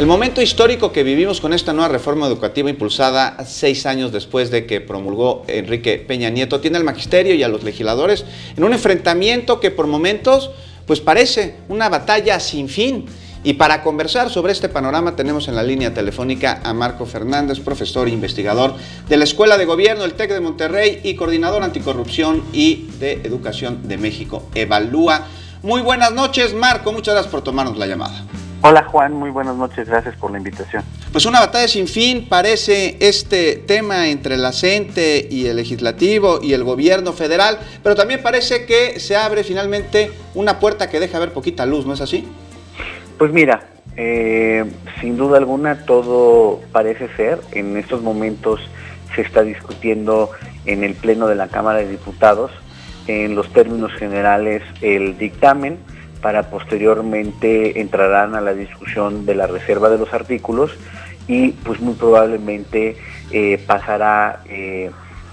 El momento histórico que vivimos con esta nueva reforma educativa impulsada 6 años después de que promulgó Enrique Peña Nieto tiene al magisterio y a los legisladores en un enfrentamiento que por momentos pues parece una batalla sin fin. Y para conversar sobre este panorama tenemos en la línea telefónica a Marco Fernández, profesor e investigador de la Escuela de Gobierno, el TEC de Monterrey y coordinador anticorrupción y de Educación de México, Evalúa. Muy buenas noches, Marco, muchas gracias por tomarnos la llamada. Hola Juan, muy buenas noches, gracias por la invitación. Pues una batalla sin fin parece este tema entre la CENTE y el Legislativo y el Gobierno federal, pero también parece que se abre finalmente una puerta que deja ver poquita luz, ¿no es así? Pues mira, sin duda alguna todo parece ser, en estos momentos se está discutiendo en el Pleno de la Cámara de Diputados, en los términos generales, el dictamen, para posteriormente entrarán a la discusión de la reserva de los artículos y pues muy probablemente pasará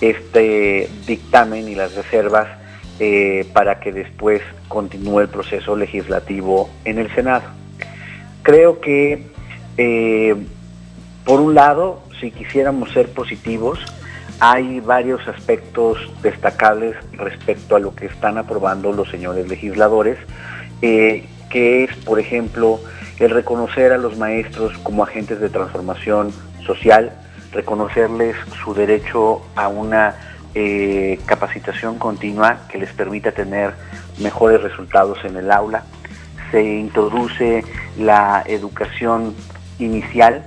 este dictamen y las reservas para que después continúe el proceso legislativo en el Senado. Creo que, por un lado, si quisiéramos ser positivos, hay varios aspectos destacables respecto a lo que están aprobando los señores legisladores, que es, por ejemplo, el reconocer a los maestros como agentes de transformación social, reconocerles su derecho a una capacitación continua que les permita tener mejores resultados en el aula. Se introduce la educación inicial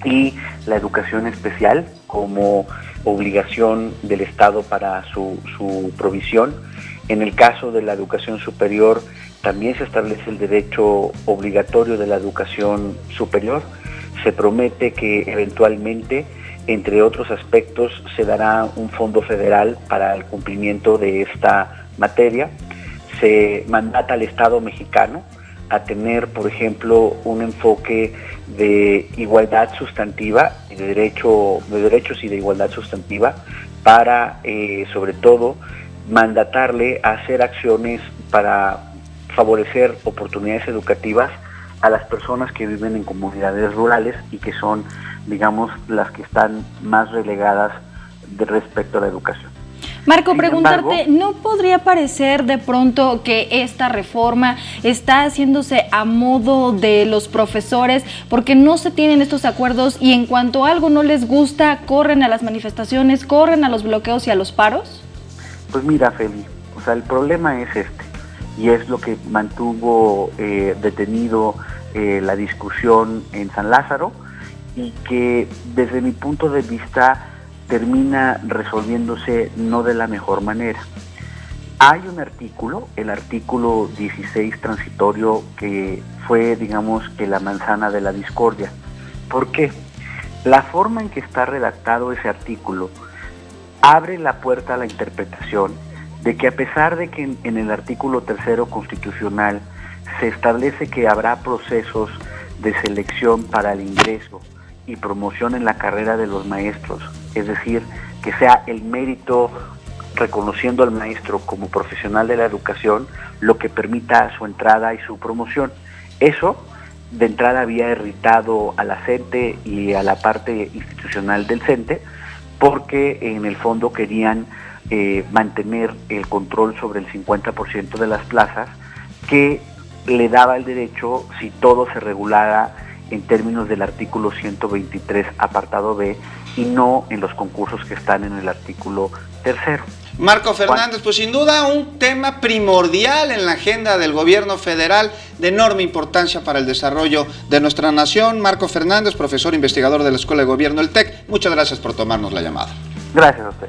y la educación especial como obligación del Estado para su provisión. En el caso de la educación superior, también se establece el derecho obligatorio de la educación superior. Se promete que eventualmente, entre otros aspectos, se dará un fondo federal para el cumplimiento de esta materia. Se mandata al Estado mexicano a tener, por ejemplo, un enfoque de igualdad sustantiva, de derechos y de igualdad sustantiva, para, sobre todo, mandatarle a hacer acciones para favorecer oportunidades educativas a las personas que viven en comunidades rurales y que son, digamos, las que están más relegadas respecto a la educación. Marco, Sin preguntarte, embargo, ¿no podría parecer de pronto que esta reforma está haciéndose a modo de los profesores porque no se tienen estos acuerdos y en cuanto algo no les gusta, corren a las manifestaciones, corren a los bloqueos y a los paros? Pues mira, Feli, o sea, el problema es este, y es lo que mantuvo detenido la discusión en San Lázaro y que desde mi punto de vista termina resolviéndose no de la mejor manera. Hay un artículo, el artículo 16 transitorio, que fue, digamos, que la manzana de la discordia. ¿Por qué? La forma en que está redactado ese artículo abre la puerta a la interpretación de que, a pesar de que en el artículo 3 constitucional se establece que habrá procesos de selección para el ingreso y promoción en la carrera de los maestros, es decir, que sea el mérito reconociendo al maestro como profesional de la educación lo que permita su entrada y su promoción. Eso de entrada había irritado a la CENTE y a la parte institucional del CENTE, porque en el fondo querían mantener el control sobre el 50% de las plazas, que le daba el derecho, si todo se regulara en términos del artículo 123 apartado B y no en los concursos que están en el artículo 3. Marco Fernández, pues sin duda un tema primordial en la agenda del gobierno federal, de enorme importancia para el desarrollo de nuestra nación. Marco Fernández, profesor investigador de la Escuela de Gobierno, el TEC, muchas gracias por tomarnos la llamada. Gracias a usted.